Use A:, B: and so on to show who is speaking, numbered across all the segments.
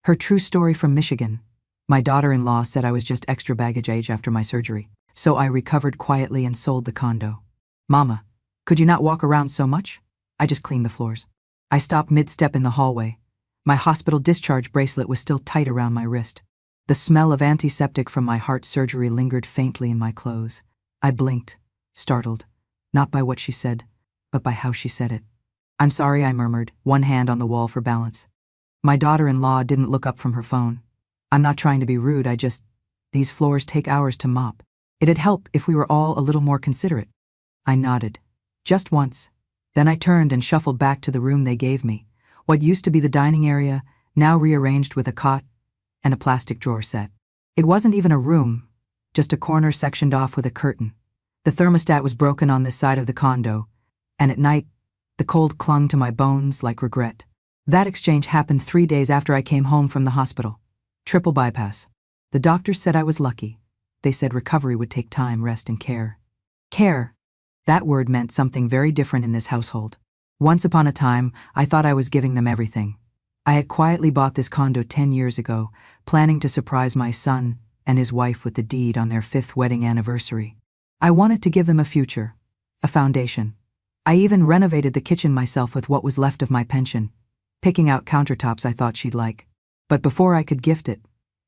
A: Her true story from Michigan. My daughter-in-law said I was just extra baggage age after my surgery, so I recovered quietly and sold the condo. Mama, could you not walk around so much? I just cleaned the floors. I stopped mid-step in the hallway. My hospital discharge bracelet was still tight around my wrist. The smell of antiseptic from my heart surgery lingered faintly in my clothes. I blinked, startled, not by what she said, but by how she said it. I'm sorry, I murmured, one hand on the wall for balance. My daughter-in-law didn't look up from her phone. I'm not trying to be rude, these floors take hours to mop. It'd help if we were all a little more considerate. I nodded. Just once. Then I turned and shuffled back to the room they gave me, what used to be the dining area, now rearranged with a cot and a plastic drawer set. It wasn't even a room, just a corner sectioned off with a curtain. The thermostat was broken on this side of the condo, and at night, the cold clung to my bones like regret. That exchange happened 3 days after I came home from the hospital. Triple bypass. The doctors said I was lucky. They said recovery would take time, rest, and care. Care. That word meant something very different in this household. Once upon a time, I thought I was giving them everything. I had quietly bought this condo 10 years ago, planning to surprise my son and his wife with the deed on their 5th wedding anniversary. I wanted to give them a future, a foundation. I even renovated the kitchen myself with what was left of my pension, picking out countertops I thought she'd like. But before I could gift it,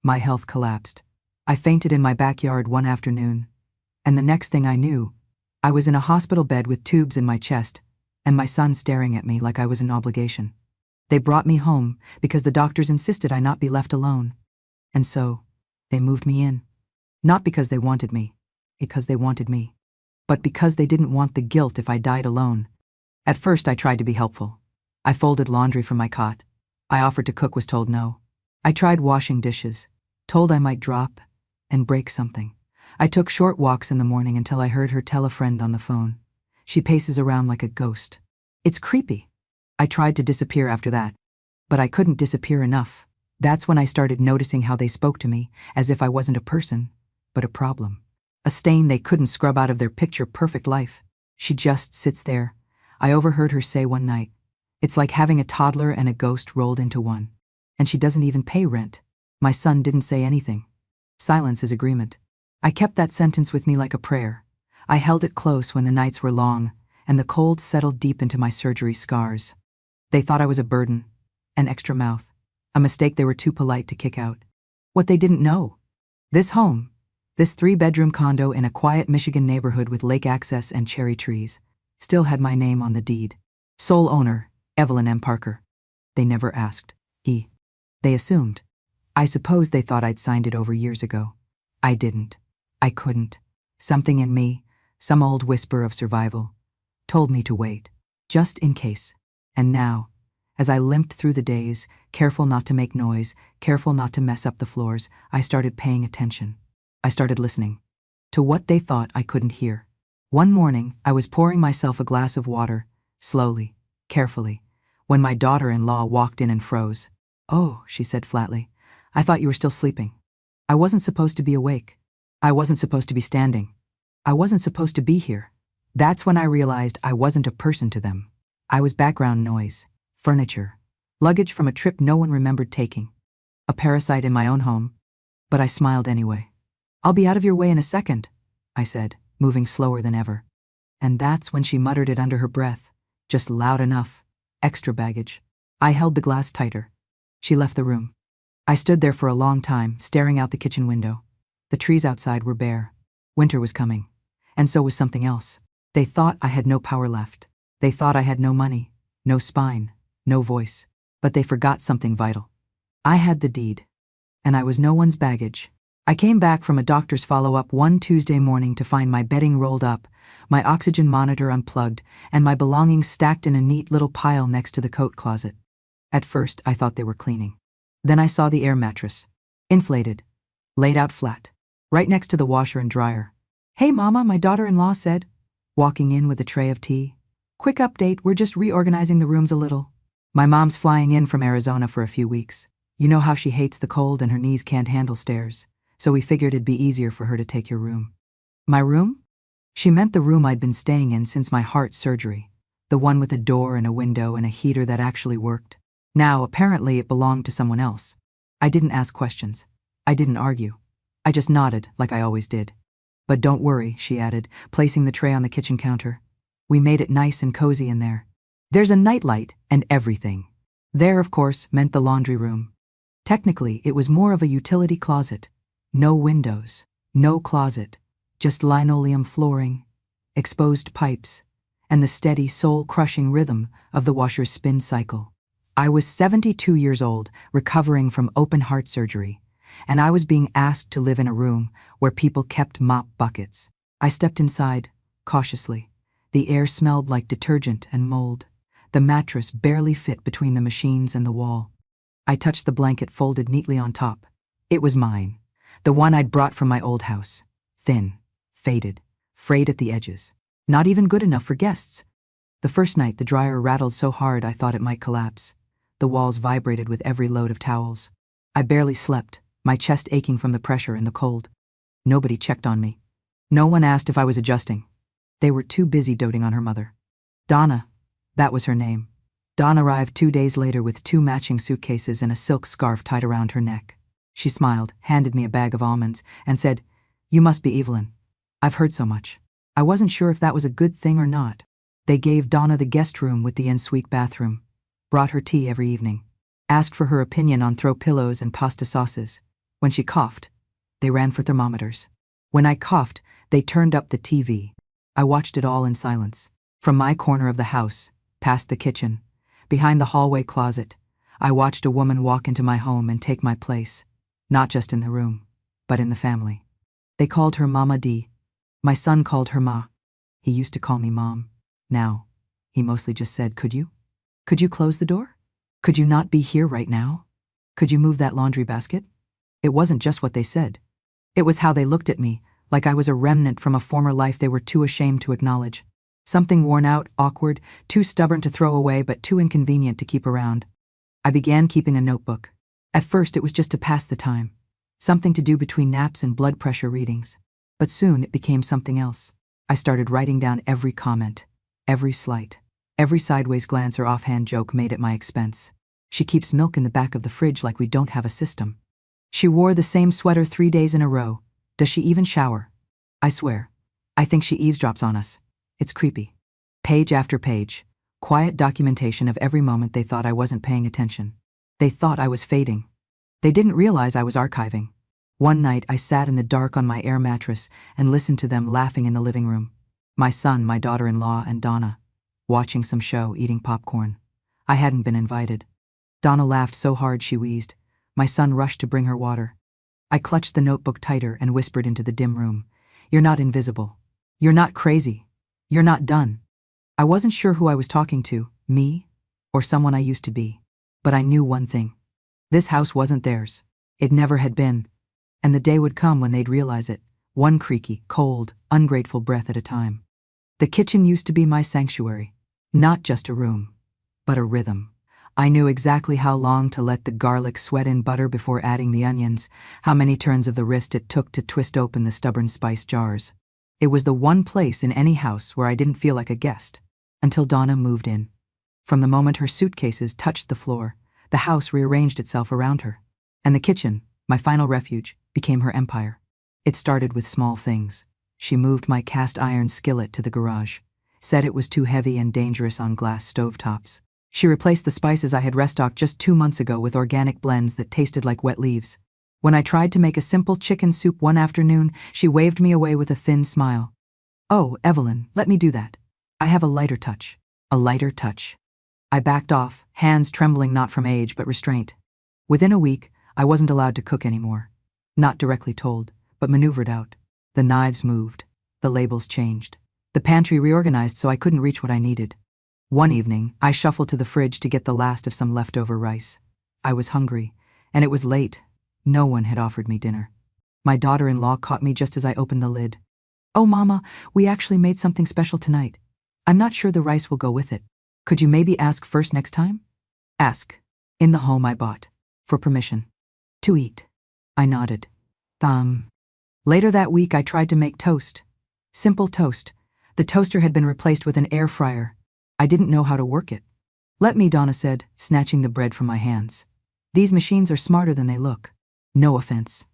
A: my health collapsed. I fainted in my backyard one afternoon, and the next thing I knew, I was in a hospital bed with tubes in my chest, and my son staring at me like I was an obligation. They brought me home because the doctors insisted I not be left alone. And so, they moved me in. Not because they wanted me, but because they didn't want the guilt if I died alone. At first I tried to be helpful. I folded laundry from my cot. I offered to cook, was told no. I tried washing dishes, told I might drop and break something. I took short walks in the morning until I heard her tell a friend on the phone. She paces around like a ghost. It's creepy. I tried to disappear after that, but I couldn't disappear enough. That's when I started noticing how they spoke to me, as if I wasn't a person, but a problem. A stain they couldn't scrub out of their picture-perfect life. She just sits there. I overheard her say one night, "It's like having a toddler and a ghost rolled into one. And she doesn't even pay rent." My son didn't say anything. Silence is agreement. I kept that sentence with me like a prayer. I held it close when the nights were long, and the cold settled deep into my surgery scars. They thought I was a burden, an extra mouth, a mistake they were too polite to kick out. What they didn't know. This home, this 3-bedroom condo in a quiet Michigan neighborhood with lake access and cherry trees, still had my name on the deed. Sole owner, Evelyn M. Parker. They never asked. They assumed. I suppose they thought I'd signed it over years ago. I didn't. I couldn't. Something in me, some old whisper of survival, told me to wait, just in case. And now, as I limped through the days, careful not to make noise, careful not to mess up the floors, I started paying attention. I started listening to what they thought I couldn't hear. One morning, I was pouring myself a glass of water, slowly, carefully, when my daughter-in-law walked in and froze. "Oh," she said flatly, "I thought you were still sleeping. I wasn't supposed to be awake. I wasn't supposed to be standing. I wasn't supposed to be here." That's when I realized I wasn't a person to them. I was background noise, furniture, luggage from a trip no one remembered taking, a parasite in my own home. But I smiled anyway. "I'll be out of your way in a second," I said, moving slower than ever. And that's when she muttered it under her breath, just loud enough. Extra baggage. I held the glass tighter. She left the room. I stood there for a long time, staring out the kitchen window. The trees outside were bare. Winter was coming. And so was something else. They thought I had no power left. They thought I had no money, no spine, no voice. But they forgot something vital. I had the deed. And I was no one's baggage. I came back from a doctor's follow-up one Tuesday morning to find my bedding rolled up, my oxygen monitor unplugged, and my belongings stacked in a neat little pile next to the coat closet. At first, I thought they were cleaning. Then I saw the air mattress, inflated, laid out flat, right next to the washer and dryer. "Hey, Mama," my daughter-in-law said, walking in with a tray of tea. "Quick update, we're just reorganizing the rooms a little. My mom's flying in from Arizona for a few weeks. You know how she hates the cold and her knees can't handle stairs, so we figured it'd be easier for her to take your room." My room? She meant the room I'd been staying in since my heart surgery, the one with a door and a window and a heater that actually worked. Now, apparently, it belonged to someone else. I didn't ask questions. I didn't argue. I just nodded like I always did. But don't worry, she added, placing the tray on the kitchen counter. We made it nice and cozy in there. There's a nightlight and everything. There, of course, meant the laundry room. Technically, it was more of a utility closet. No windows, no closet, just linoleum flooring, exposed pipes, and the steady, soul-crushing rhythm of the washer's spin cycle. I was 72 years old, recovering from open heart surgery, and I was being asked to live in a room where people kept mop buckets. I stepped inside, cautiously. The air smelled like detergent and mold. The mattress barely fit between the machines and the wall. I touched the blanket folded neatly on top. It was mine, the one I'd brought from my old house. Thin, faded, frayed at the edges. Not even good enough for guests. The first night, the dryer rattled so hard I thought it might collapse. The walls vibrated with every load of towels. I barely slept, my chest aching from the pressure and the cold. Nobody checked on me. No one asked if I was adjusting. They were too busy doting on her mother. Donna, that was her name. Dawn arrived 2 days later with 2 matching suitcases and a silk scarf tied around her neck. She smiled, handed me a bag of almonds, and said, "You must be Evelyn. I've heard so much." I wasn't sure if that was a good thing or not. They gave Donna the guest room with the en-suite bathroom, brought her tea every evening, asked for her opinion on throw pillows and pasta sauces. When she coughed, they ran for thermometers. When I coughed, they turned up the TV. I watched it all in silence. From my corner of the house, past the kitchen, behind the hallway closet, I watched a woman walk into my home and take my place, not just in the room, but in the family. They called her Mama D. My son called her Ma. He used to call me Mom. Now, he mostly just said, "Could you? Could you close the door? Could you not be here right now? Could you move that laundry basket?" It wasn't just what they said. It was how they looked at me, like I was a remnant from a former life they were too ashamed to acknowledge. Something worn out, awkward, too stubborn to throw away but too inconvenient to keep around. I began keeping a notebook. At first it was just to pass the time, something to do between naps and blood pressure readings. But soon it became something else. I started writing down every comment, every slight, every sideways glance or offhand joke made at my expense. She keeps milk in the back of the fridge like we don't have a system. She wore the same sweater 3 days in a row. Does she even shower? I swear, I think she eavesdrops on us. It's creepy. Page after page, quiet documentation of every moment they thought I wasn't paying attention. They thought I was fading. They didn't realize I was archiving. One night I sat in the dark on my air mattress and listened to them laughing in the living room. My son, my daughter-in-law, and Donna, watching some show, eating popcorn. I hadn't been invited. Donna laughed so hard she wheezed. My son rushed to bring her water. I clutched the notebook tighter and whispered into the dim room, "You're not invisible. You're not crazy. You're not done." I wasn't sure who I was talking to, me, or someone I used to be. But I knew one thing. This house wasn't theirs. It never had been. And the day would come when they'd realize it, one creaky, cold, ungrateful breath at a time. The kitchen used to be my sanctuary. Not just a room, but a rhythm. I knew exactly how long to let the garlic sweat in butter before adding the onions, how many turns of the wrist it took to twist open the stubborn spice jars. It was the one place in any house where I didn't feel like a guest, until Donna moved in. From the moment her suitcases touched the floor, the house rearranged itself around her. And the kitchen, my final refuge, became her empire. It started with small things. She moved my cast iron skillet to the garage, said it was too heavy and dangerous on glass stovetops. She replaced the spices I had restocked just 2 months ago with organic blends that tasted like wet leaves. When I tried to make a simple chicken soup one afternoon, she waved me away with a thin smile. "Oh, Evelyn, let me do that. I have a lighter touch." A lighter touch. I backed off, hands trembling not from age but restraint. Within a week, I wasn't allowed to cook anymore. Not directly told, but maneuvered out. The knives moved. The labels changed. The pantry reorganized so I couldn't reach what I needed. One evening, I shuffled to the fridge to get the last of some leftover rice. I was hungry, and it was late. No one had offered me dinner. My daughter-in-law caught me just as I opened the lid. "Oh, Mama, we actually made something special tonight. I'm not sure the rice will go with it. Could you maybe ask first next time?" Ask. In the home I bought. For permission. To eat. I nodded. Later that week I tried to make toast. Simple toast. The toaster had been replaced with an air fryer. I didn't know how to work it. "Let me," Donna said, snatching the bread from my hands. These machines are smarter than they look. No offense.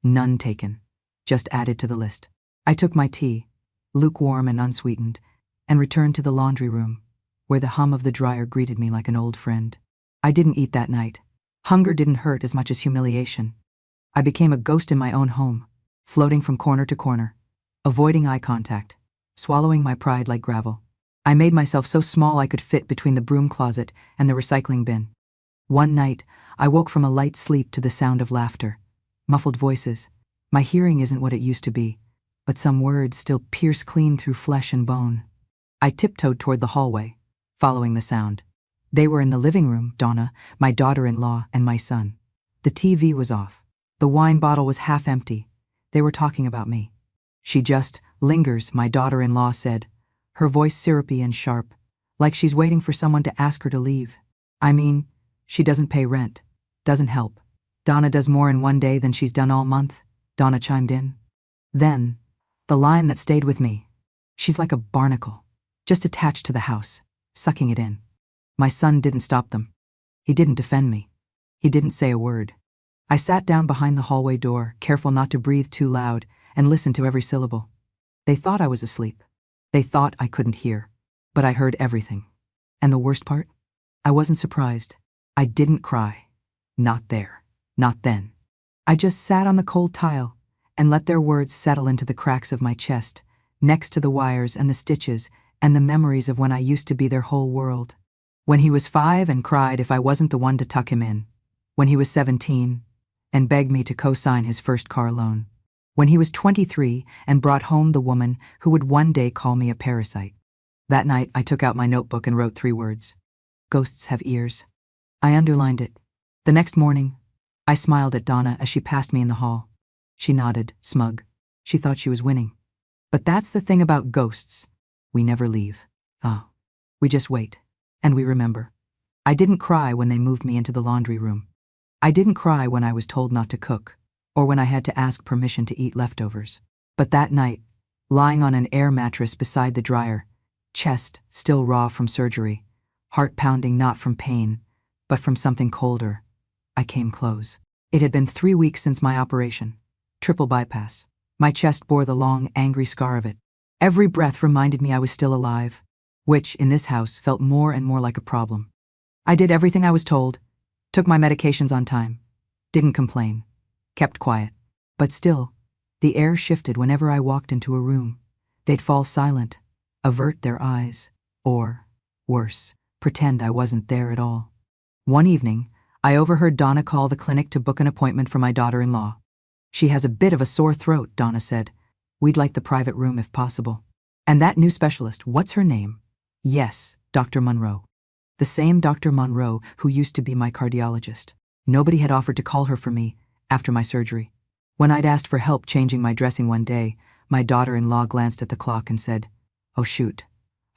A: None taken. Just added to the list. I took my tea, lukewarm and unsweetened, and returned to the laundry room, where the hum of the dryer greeted me like an old friend. I didn't eat that night. Hunger didn't hurt as much as humiliation. I became a ghost in my own home, floating from corner to corner, avoiding eye contact, swallowing my pride like gravel. I made myself so small I could fit between the broom closet and the recycling bin. One night, I woke from a light sleep to the sound of laughter, muffled voices. My hearing isn't what it used to be, but some words still pierce clean through flesh and bone. I tiptoed toward the hallway, following the sound. They were in the living room, Donna, my daughter-in-law, and my son. The TV was off. The wine bottle was half empty. They were talking about me. She just lingers, my daughter-in-law said, her voice syrupy and sharp, like she's waiting for someone to ask her to leave. I mean, she doesn't pay rent, doesn't help. Donna does more in one day than she's done all month, Donna chimed in. Then, the line that stayed with me. She's like a barnacle, just attached to the house, sucking it in. My son didn't stop them. He didn't defend me. He didn't say a word. I sat down behind the hallway door, careful not to breathe too loud, and listened to every syllable. They thought I was asleep. They thought I couldn't hear. But I heard everything. And the worst part? I wasn't surprised. I didn't cry. Not there. Not then. I just sat on the cold tile and let their words settle into the cracks of my chest, next to the wires and the stitches and the memories of when I used to be their whole world. When he was 5 and cried if I wasn't the one to tuck him in. When he was 17 and begged me to co-sign his first car loan. When he was 23 and brought home the woman who would one day call me a parasite. That night, I took out my notebook and wrote 3 words. Ghosts have ears. I underlined it. The next morning, I smiled at Donna as she passed me in the hall. She nodded, smug. She thought she was winning. But that's the thing about ghosts. We never leave. Oh. We just wait. And we remember. I didn't cry when they moved me into the laundry room. I didn't cry when I was told not to cook, or when I had to ask permission to eat leftovers. But that night, lying on an air mattress beside the dryer, chest still raw from surgery, heart pounding not from pain, but from something colder, I came close. It had been 3 weeks since my operation. Triple bypass. My chest bore the long, angry scar of it. Every breath reminded me I was still alive, which, in this house, felt more and more like a problem. I did everything I was told, took my medications on time, didn't complain, kept quiet. But still, the air shifted whenever I walked into a room. They'd fall silent, avert their eyes, or, worse, pretend I wasn't there at all. One evening, I overheard Donna call the clinic to book an appointment for my daughter-in-law. She has a bit of a sore throat, Donna said. We'd like the private room if possible. And that new specialist, what's her name? Yes, Dr. Monroe. The same Dr. Monroe who used to be my cardiologist. Nobody had offered to call her for me after my surgery. When I'd asked for help changing my dressing one day, my daughter-in-law glanced at the clock and said, "Oh shoot,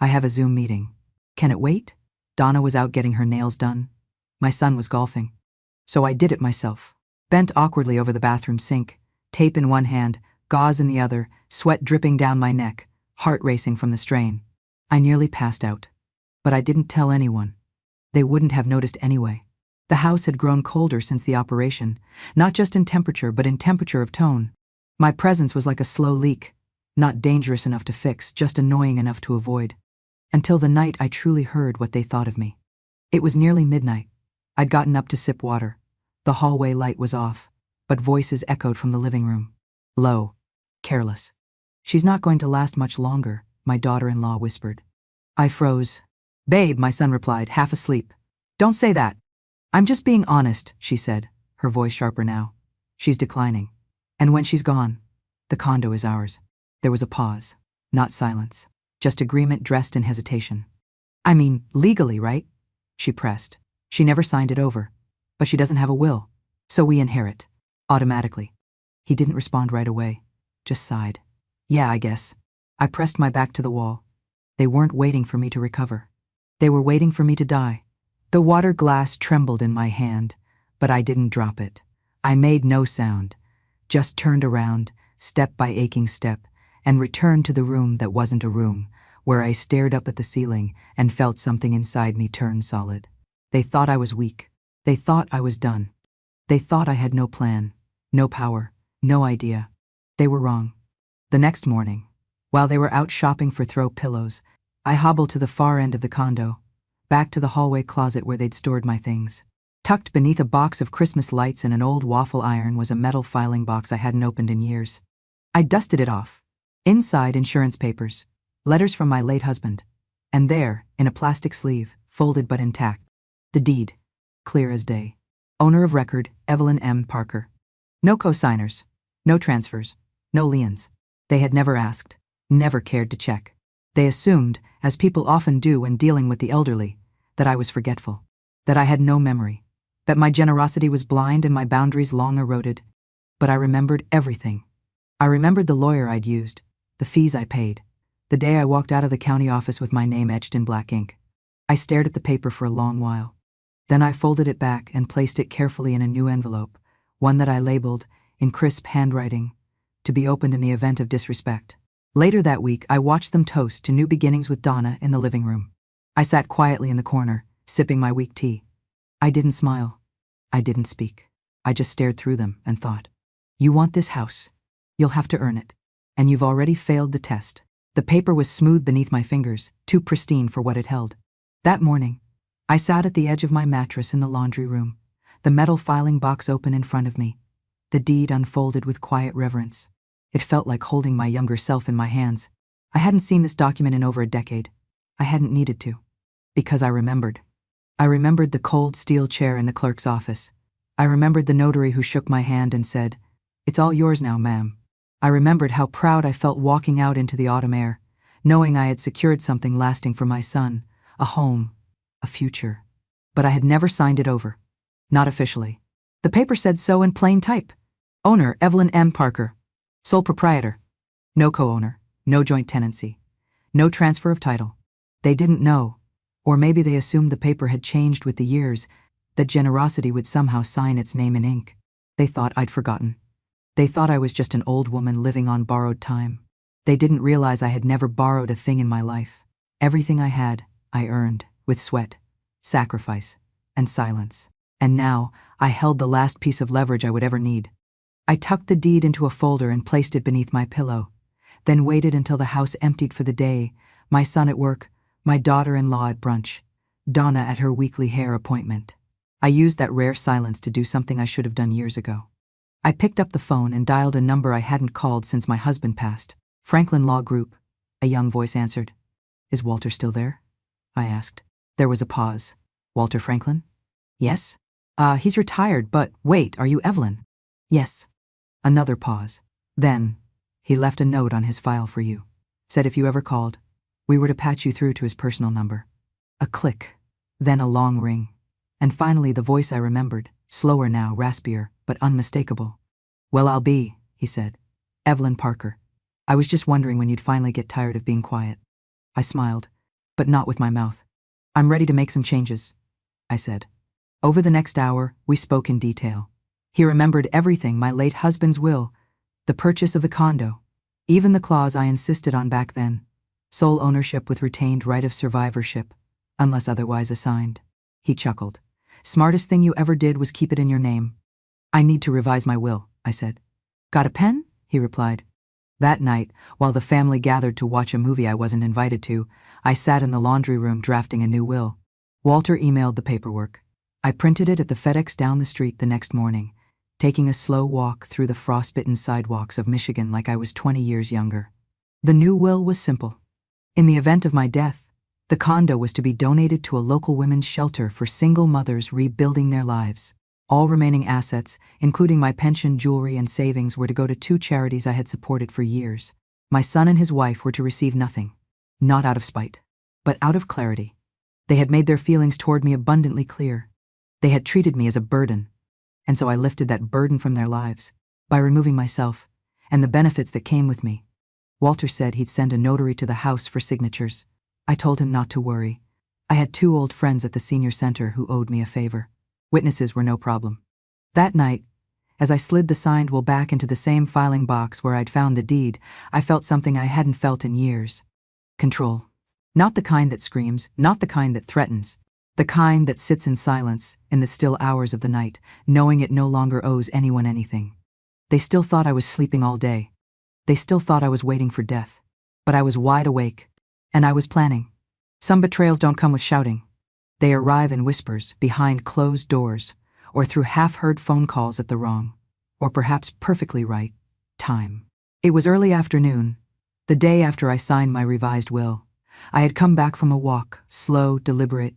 A: I have a Zoom meeting. Can it wait?" Donna was out getting her nails done. My son was golfing. So I did it myself. Bent awkwardly over the bathroom sink, tape in one hand, gauze in the other, sweat dripping down my neck, heart racing from the strain. I nearly passed out. But I didn't tell anyone. They wouldn't have noticed anyway. The house had grown colder since the operation, not just in temperature, but in temperature of tone. My presence was like a slow leak, not dangerous enough to fix, just annoying enough to avoid. Until the night I truly heard what they thought of me. It was nearly midnight. I'd gotten up to sip water. The hallway light was off, but voices echoed from the living room. Low, careless. "She's not going to last much longer," my daughter-in-law whispered. I froze. "Babe," my son replied, half asleep. "Don't say that." "I'm just being honest," she said, her voice sharper now. "She's declining. And when she's gone, the condo is ours." There was a pause, not silence, just agreement dressed in hesitation. "I mean, legally, right?" she pressed. "She never signed it over. But she doesn't have a will. So we inherit. Automatically." He didn't respond right away, just sighed. "Yeah, I guess." I pressed my back to the wall. They weren't waiting for me to recover. They were waiting for me to die. The water glass trembled in my hand, but I didn't drop it. I made no sound, just turned around, step by aching step, and returned to the room that wasn't a room, where I stared up at the ceiling and felt something inside me turn solid. They thought I was weak. They thought I was done. They thought I had no plan, no power, no idea. They were wrong. The next morning, while they were out shopping for throw pillows, I hobbled to the far end of the condo, back to the hallway closet where they'd stored my things. Tucked beneath a box of Christmas lights and an old waffle iron was a metal filing box I hadn't opened in years. I dusted it off. Inside, insurance papers, letters from my late husband, and there, in a plastic sleeve, folded but intact, the deed, clear as day. Owner of record, Evelyn M. Parker. No co-signers, no transfers, no liens. They had never asked, never cared to check. They assumed, as people often do when dealing with the elderly, that I was forgetful, that I had no memory, that my generosity was blind and my boundaries long eroded. But I remembered everything. I remembered the lawyer I'd used, the fees I paid, the day I walked out of the county office with my name etched in black ink. I stared at the paper for a long while. Then I folded it back and placed it carefully in a new envelope, one that I labeled, in crisp handwriting, to be opened in the event of disrespect. Later that week, I watched them toast to new beginnings with Donna in the living room. I sat quietly in the corner, sipping my weak tea. I didn't smile. I didn't speak. I just stared through them and thought, you want this house? You'll have to earn it. And you've already failed the test. The paper was smooth beneath my fingers, too pristine for what it held. That morning, I sat at the edge of my mattress in the laundry room, the metal filing box open in front of me, the deed unfolded with quiet reverence. It felt like holding my younger self in my hands. I hadn't seen this document in over a decade. I hadn't needed to. Because I remembered. I remembered the cold steel chair in the clerk's office. I remembered the notary who shook my hand and said, "It's all yours now, ma'am." I remembered how proud I felt walking out into the autumn air, knowing I had secured something lasting for my son, a home, a future. But I had never signed it over. Not officially. The paper said so in plain type. Owner, Evelyn M. Parker. Sole proprietor. No co-owner, no joint tenancy, no transfer of title. They didn't know, or maybe they assumed the paper had changed with the years, that generosity would somehow sign its name in ink. They thought I'd forgotten. They thought I was just an old woman living on borrowed time. They didn't realize I had never borrowed a thing in my life. Everything I had, I earned, with sweat, sacrifice, and silence. And now, I held the last piece of leverage I would ever need. I tucked the deed into a folder and placed it beneath my pillow, then waited until the house emptied for the day, my son at work, my daughter-in-law at brunch, Donna at her weekly hair appointment. I used that rare silence to do something I should have done years ago. I picked up the phone and dialed a number I hadn't called since my husband passed. Franklin Law Group, a young voice answered. Is Walter still there? I asked. There was a pause. Walter Franklin? Yes? He's retired, but wait, are you Evelyn? Yes. Another pause. Then, he left a note on his file for you. Said if you ever called, we were to patch you through to his personal number. A click, then a long ring. And finally the voice I remembered, slower now, raspier, but unmistakable. Well, I'll be, he said. Evelyn Parker. I was just wondering when you'd finally get tired of being quiet. I smiled, but not with my mouth. I'm ready to make some changes, I said. Over the next hour, we spoke in detail. He remembered everything, my late husband's will, the purchase of the condo, even the clause I insisted on back then, sole ownership with retained right of survivorship, unless otherwise assigned. He chuckled. Smartest thing you ever did was keep it in your name. I need to revise my will, I said. Got a pen? He replied. That night, while the family gathered to watch a movie I wasn't invited to, I sat in the laundry room drafting a new will. Walter emailed the paperwork. I printed it at the FedEx down the street the next morning, taking a slow walk through the frostbitten sidewalks of Michigan like I was 20 years younger. The new will was simple. In the event of my death, the condo was to be donated to a local women's shelter for single mothers rebuilding their lives. All remaining assets, including my pension, jewelry, and savings, were to go to 2 charities I had supported for years. My son and his wife were to receive nothing, not out of spite, but out of clarity. They had made their feelings toward me abundantly clear. They had treated me as a burden, and so I lifted that burden from their lives by removing myself and the benefits that came with me. Walter said he'd send a notary to the house for signatures. I told him not to worry. I had 2 old friends at the senior center who owed me a favor. Witnesses were no problem. That night, as I slid the signed will back into the same filing box where I'd found the deed, I felt something I hadn't felt in years. Control. Not the kind that screams, not the kind that threatens, The kind that sits in silence in the still hours of the night, knowing it no longer owes anyone anything. They still thought I was sleeping all day. They still thought I was waiting for death. But I was wide awake, and I was planning. Some betrayals don't come with shouting. They arrive in whispers, behind closed doors, or through half-heard phone calls at the wrong, or perhaps perfectly right, time. It was early afternoon, the day after I signed my revised will. I had come back from a walk, slow, deliberate,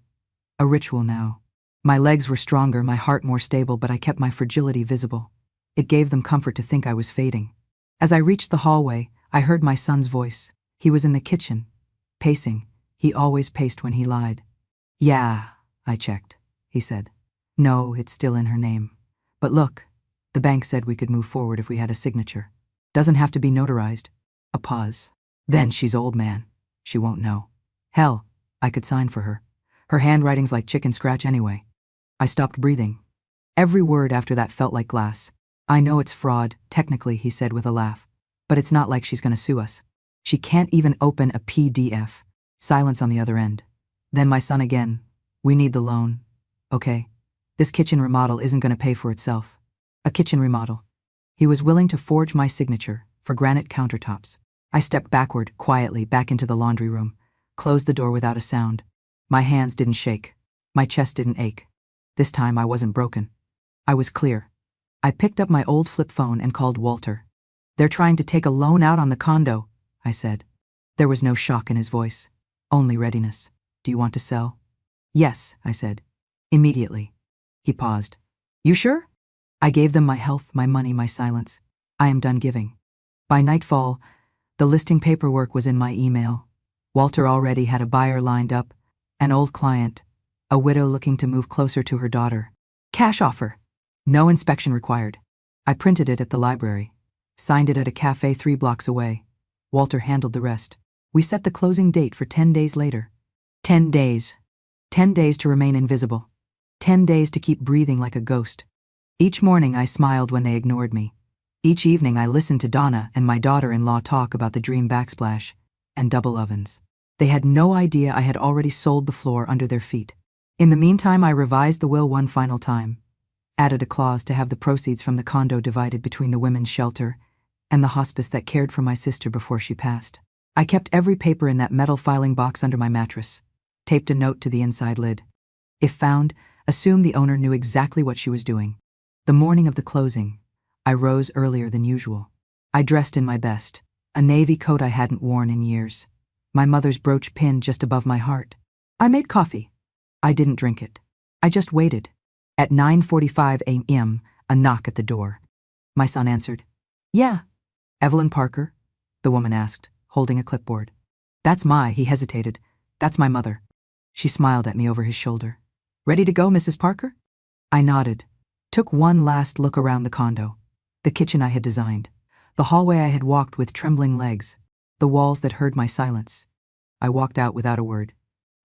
A: a ritual now. My legs were stronger, my heart more stable, but I kept my fragility visible. It gave them comfort to think I was fading. As I reached the hallway, I heard my son's voice. He was in the kitchen, pacing. He always paced when he lied. "Yeah," I checked, he said. "No, it's still in her name. But look, the bank said we could move forward if we had a signature. Doesn't have to be notarized." A pause. "Then she's old, man. She won't know." "Hell, I could sign for her. Her handwriting's like chicken scratch anyway." I stopped breathing. Every word after that felt like glass. "I know it's fraud, technically," he said with a laugh. "But it's not like she's gonna sue us. She can't even open a PDF." Silence on the other end. Then my son again. "We need the loan. Okay? This kitchen remodel isn't gonna pay for itself." A kitchen remodel. He was willing to forge my signature for granite countertops. I stepped backward, quietly, back into the laundry room, closed the door without a sound. My hands didn't shake. My chest didn't ache. This time I wasn't broken. I was clear. I picked up my old flip phone and called Walter. "They're trying to take a loan out on the condo," I said. There was no shock in his voice, only readiness. "Do you want to sell?" "Yes," I said. "Immediately." He paused. "You sure?" I gave them my health, my money, my silence. I am done giving. By nightfall, the listing paperwork was in my email. Walter already had a buyer lined up, an old client, a widow looking to move closer to her daughter. Cash offer. No inspection required. I printed it at the library, signed it at a cafe 3 blocks away. Walter handled the rest. We set the closing date for 10 days later. 10 days. 10 days to remain invisible. 10 days to keep breathing like a ghost. Each morning I smiled when they ignored me. Each evening I listened to Donna and my daughter-in-law talk about the dream backsplash and double ovens. They had no idea I had already sold the floor under their feet. In the meantime, I revised the will one final time, added a clause to have the proceeds from the condo divided between the women's shelter and the hospice that cared for my sister before she passed. I kept every paper in that metal filing box under my mattress, taped a note to the inside lid. If found, assume the owner knew exactly what she was doing. The morning of the closing, I rose earlier than usual. I dressed in my best, a navy coat I hadn't worn in years, my mother's brooch pinned just above my heart. I made coffee. I didn't drink it. I just waited. At 9:45 a.m., a knock at the door. My son answered. "Yeah." "Evelyn Parker?" the woman asked, holding a clipboard. He hesitated. "That's my mother." She smiled at me over his shoulder. "Ready to go, Mrs. Parker?" I nodded, took one last look around the condo, the kitchen I had designed, the hallway I had walked with trembling legs, the walls that heard my silence. I walked out without a word.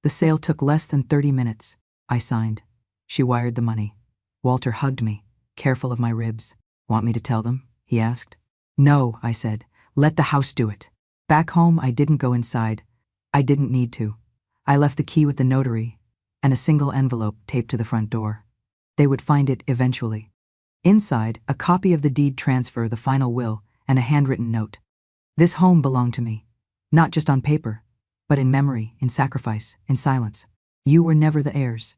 A: The sale took less than 30 minutes. I signed. She wired the money. Walter hugged me, careful of my ribs. "Want me to tell them?" he asked. "No," I said. "Let the house do it." Back home, I didn't go inside. I didn't need to. I left the key with the notary and a single envelope taped to the front door. They would find it eventually. Inside, a copy of the deed transfer, the final will, and a handwritten note. This home belonged to me, not just on paper, but in memory, in sacrifice, in silence. You were never the heirs.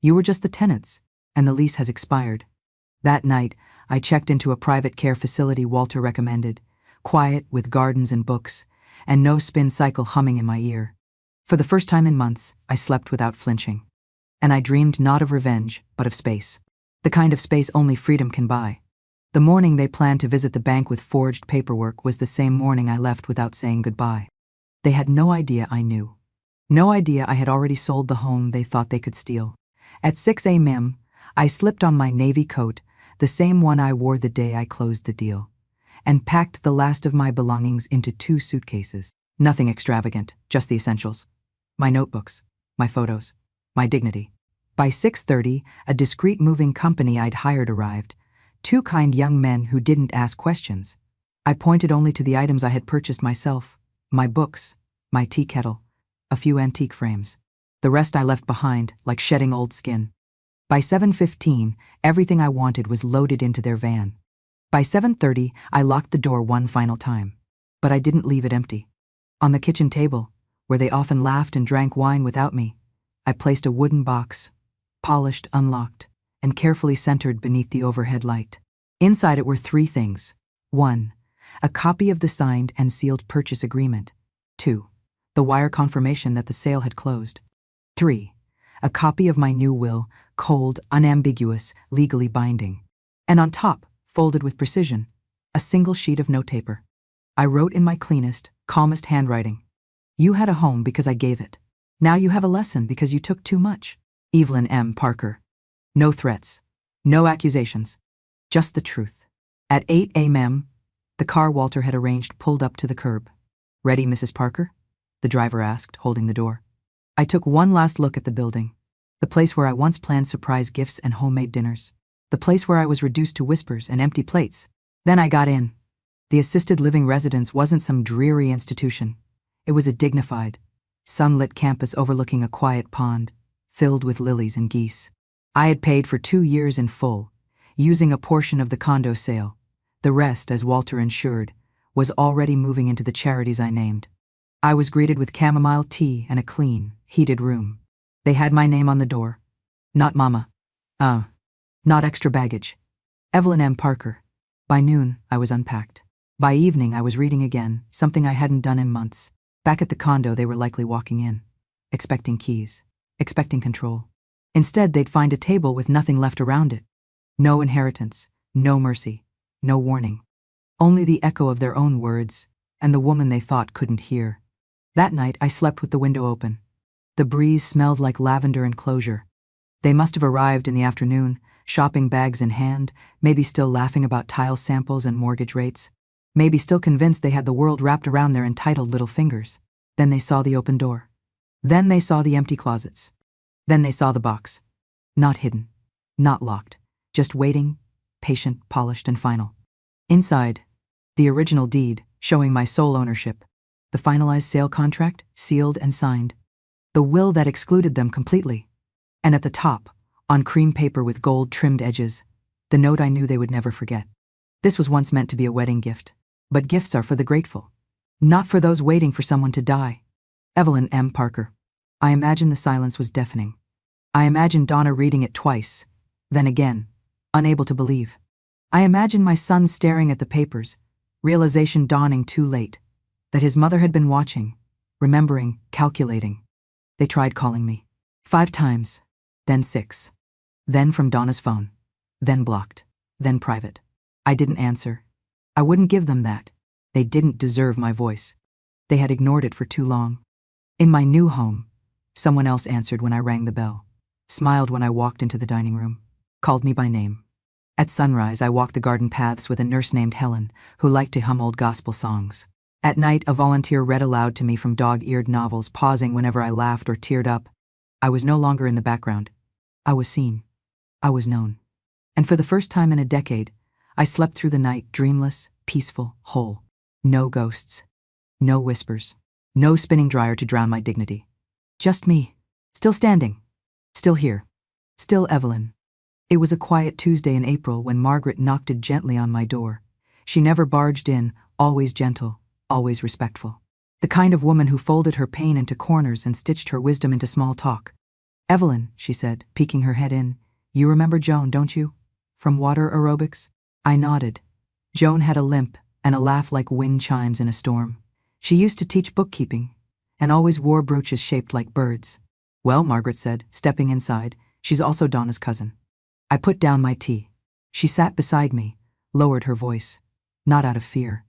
A: You were just the tenants, and the lease has expired. That night, I checked into a private care facility Walter recommended, quiet with gardens and books, and no spin cycle humming in my ear. For the first time in months, I slept without flinching. And I dreamed not of revenge, but of space. The kind of space only freedom can buy. The morning they planned to visit the bank with forged paperwork was the same morning I left without saying goodbye. They had no idea I knew. No idea I had already sold the home they thought they could steal. At 6 a.m., I slipped on my navy coat, the same one I wore the day I closed the deal, and packed the last of my belongings into 2 suitcases. Nothing extravagant, just the essentials. My notebooks, my photos, my dignity. By 6:30, a discreet moving company I'd hired arrived, 2 kind young men who didn't ask questions. I pointed only to the items I had purchased myself, my books, my tea kettle, a few antique frames. The rest I left behind, like shedding old skin. By 7:15, everything I wanted was loaded into their van. By 7:30, I locked the door one final time. But I didn't leave it empty. On the kitchen table, where they often laughed and drank wine without me, I placed a wooden box, polished, unlocked, and carefully centered beneath the overhead light. Inside it were 3 things. 1. A copy of the signed and sealed purchase agreement. 2. The wire confirmation that the sale had closed. 3. A copy of my new will, cold, unambiguous, legally binding. And on top, folded with precision, a single sheet of notepaper. I wrote in my cleanest, calmest handwriting. You had a home because I gave it. Now you have a lesson because you took too much. Evelyn M. Parker. No threats. No accusations. Just the truth. At 8 a.m., the car Walter had arranged pulled up to the curb. Ready, Mrs. Parker? The driver asked, holding the door. I took one last look at the building. The place where I once planned surprise gifts and homemade dinners. The place where I was reduced to whispers and empty plates. Then I got in. The assisted living residence wasn't some dreary institution. It was a dignified, sunlit campus overlooking a quiet pond, filled with lilies and geese. I had paid for 2 years in full, using a portion of the condo sale. The rest, as Walter ensured, was already moving into the charities I named. I was greeted with chamomile tea and a clean, heated room. They had my name on the door. Not Mama. Not extra baggage. Evelyn M. Parker. By noon, I was unpacked. By evening, I was reading again, something I hadn't done in months. Back at the condo, they were likely walking in, expecting keys, expecting control. Instead, they'd find a table with nothing left around it. No inheritance, no mercy, no warning. Only the echo of their own words and the woman they thought couldn't hear. That night, I slept with the window open. The breeze smelled like lavender and closure. They must have arrived in the afternoon, shopping bags in hand, maybe still laughing about tile samples and mortgage rates, maybe still convinced they had the world wrapped around their entitled little fingers. Then they saw the open door. Then they saw the empty closets. Then they saw the box. Not hidden, not locked, just waiting, patient, polished, and final. Inside, the original deed, showing my sole ownership, the finalized sale contract, sealed and signed, the will that excluded them completely, and at the top, on cream paper with gold-trimmed edges, the note I knew they would never forget. This was once meant to be a wedding gift, but gifts are for the grateful, not for those waiting for someone to die. Evelyn M. Parker. I imagined the silence was deafening. I imagined Donna reading it twice, then again, unable to believe. I imagined my son staring at the papers, realization dawning too late, that his mother had been watching, remembering, calculating. They tried calling me. 5 times, then 6. Then from Donna's phone, then blocked, then private. I didn't answer. I wouldn't give them that. They didn't deserve my voice. They had ignored it for too long. In my new home, someone else answered when I rang the bell, smiled when I walked into the dining room, called me by name. At sunrise, I walked the garden paths with a nurse named Helen, who liked to hum old gospel songs. At night, a volunteer read aloud to me from dog-eared novels, pausing whenever I laughed or teared up. I was no longer in the background. I was seen. I was known. And for the first time in a decade, I slept through the night dreamless, peaceful, whole. No ghosts. No whispers. No spinning dryer to drown my dignity. Just me. Still standing. Still here. Still Evelyn. It was a quiet Tuesday in April when Margaret knocked gently on my door. She never barged in, always gentle, always respectful. The kind of woman who folded her pain into corners and stitched her wisdom into small talk. Evelyn, she said, peeking her head in, you remember Joan, don't you? From water aerobics? I nodded. Joan had a limp and a laugh like wind chimes in a storm. She used to teach bookkeeping and always wore brooches shaped like birds. Well, Margaret said, stepping inside, she's also Donna's cousin. I put down my tea. She sat beside me, lowered her voice, not out of fear,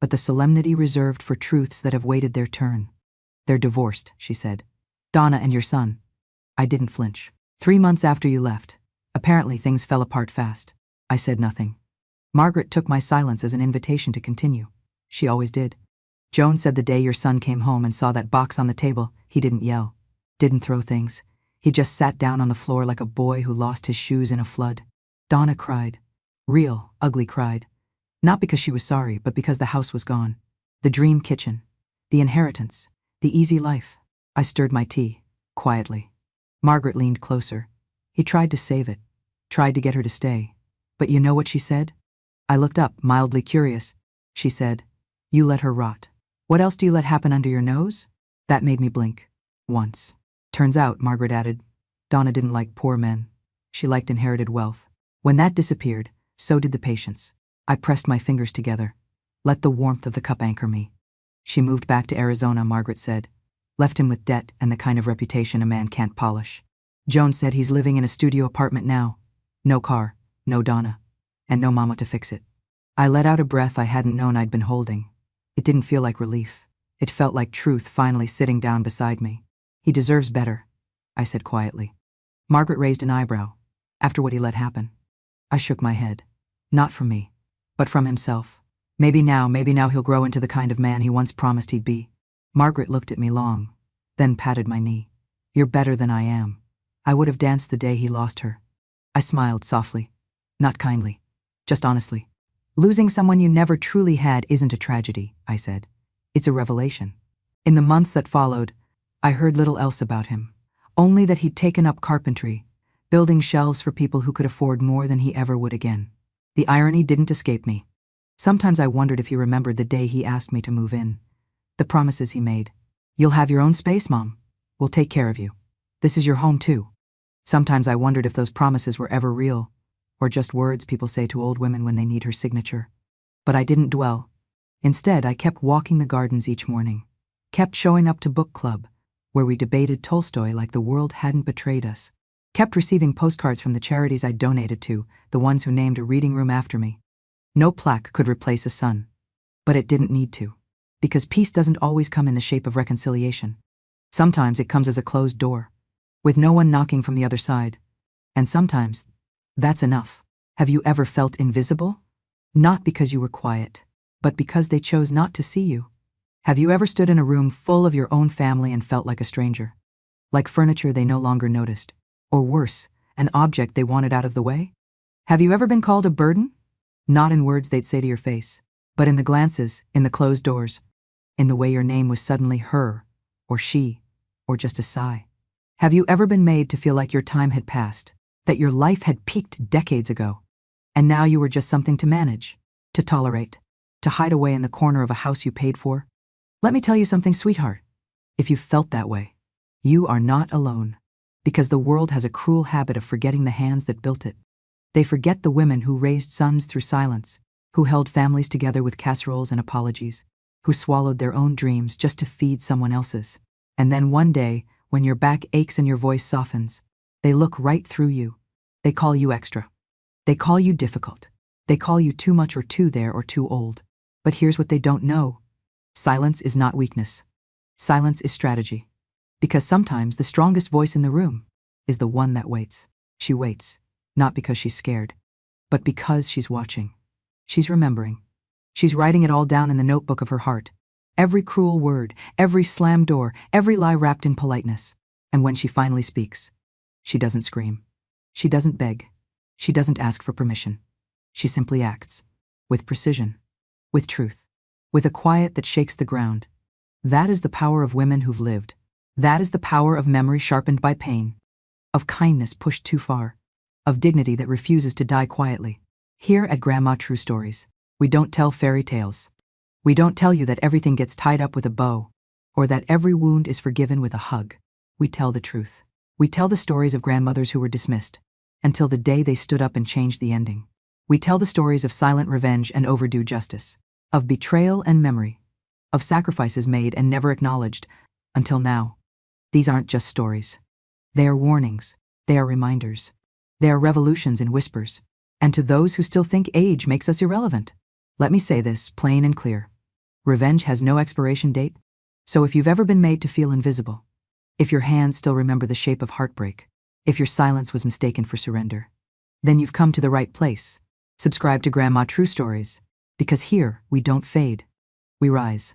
A: but the solemnity reserved for truths that have waited their turn. They're divorced, she said. Donna and your son. I didn't flinch. 3 months after you left. Apparently things fell apart fast. I said nothing. Margaret took my silence as an invitation to continue. She always did. Joan said the day your son came home and saw that box on the table, he didn't yell, didn't throw things. He just sat down on the floor like a boy who lost his shoes in a flood. Donna cried. Real, ugly cried. Not because she was sorry, but because the house was gone. The dream kitchen. The inheritance. The easy life. I stirred my tea. quietly. Margaret leaned closer. He tried to save it, tried to get her to stay. But you know what she said? I looked up, mildly curious. She said, "You let her rot. What else do you let happen under your nose?" That made me blink. Once. Turns out, Margaret added, Donna didn't like poor men. She liked inherited wealth. When that disappeared, so did the patience. I pressed my fingers together. Let the warmth of the cup anchor me. She moved back to Arizona, Margaret said. Left him with debt and the kind of reputation a man can't polish. Joan said he's living in a studio apartment now. No car, no Donna, and no mama to fix it. I let out a breath I hadn't known I'd been holding. It didn't feel like relief. It felt like truth finally sitting down beside me. He deserves better, I said quietly. Margaret raised an eyebrow. After what he let happen. I shook my head. Not from me, but from himself. Maybe now he'll grow into the kind of man he once promised he'd be. Margaret looked at me long, then patted my knee. You're better than I am. I would have danced the day he lost her. I smiled softly. Not kindly, just honestly. Losing someone you never truly had isn't a tragedy, I said. It's a revelation. In the months that followed, I heard little else about him. Only that he'd taken up carpentry, building shelves for people who could afford more than he ever would again. The irony didn't escape me. Sometimes I wondered if he remembered the day he asked me to move in. The promises he made. You'll have your own space, Mom. We'll take care of you. This is your home too. Sometimes I wondered if those promises were ever real, or just words people say to old women when they need her signature. But I didn't dwell. Instead, I kept walking the gardens each morning, kept showing up to book club, where we debated Tolstoy like the world hadn't betrayed us, kept receiving postcards from the charities I donated to, the ones who named a reading room after me. No plaque could replace a son. But it didn't need to. Because peace doesn't always come in the shape of reconciliation. Sometimes it comes as a closed door, with no one knocking from the other side. And sometimes, that's enough. Have you ever felt invisible? Not because you were quiet, but because they chose not to see you. Have you ever stood in a room full of your own family and felt like a stranger? Like furniture they no longer noticed? Or worse, an object they wanted out of the way? Have you ever been called a burden? Not in words they'd say to your face, but in the glances, in the closed doors, in the way your name was suddenly her, or she, or just a sigh. Have you ever been made to feel like your time had passed, that your life had peaked decades ago, and now you were just something to manage, to tolerate, to hide away in the corner of a house you paid for? Let me tell you something, sweetheart. If you felt that way, you are not alone, because the world has a cruel habit of forgetting the hands that built it. They forget the women who raised sons through silence, who held families together with casseroles and apologies, who swallowed their own dreams just to feed someone else's. And then one day, when your back aches and your voice softens, they look right through you. They call you extra. They call you difficult. They call you too much or too there or too old. But here's what they don't know. Silence is not weakness. Silence is strategy. Because sometimes the strongest voice in the room is the one that waits. She waits, not because she's scared, but because she's watching. She's remembering. She's writing it all down in the notebook of her heart. Every cruel word, every slammed door, every lie wrapped in politeness. And when she finally speaks, she doesn't scream. She doesn't beg. She doesn't ask for permission. She simply acts. With precision. With truth. With a quiet that shakes the ground. That is the power of women who've lived. That is the power of memory sharpened by pain. Of kindness pushed too far. Of dignity that refuses to die quietly. Here at Grandma True Stories, we don't tell fairy tales. We don't tell you that everything gets tied up with a bow, or that every wound is forgiven with a hug. We tell the truth. We tell the stories of grandmothers who were dismissed, until the day they stood up and changed the ending. We tell the stories of silent revenge and overdue justice, of betrayal and memory, of sacrifices made and never acknowledged, until now. These aren't just stories. They are warnings. They are reminders. They are revolutions in whispers. And to those who still think age makes us irrelevant, let me say this plain and clear. Revenge has no expiration date. So if you've ever been made to feel invisible, if your hands still remember the shape of heartbreak, if your silence was mistaken for surrender, then you've come to the right place. Subscribe to Grandma True Stories, because here we don't fade, we rise.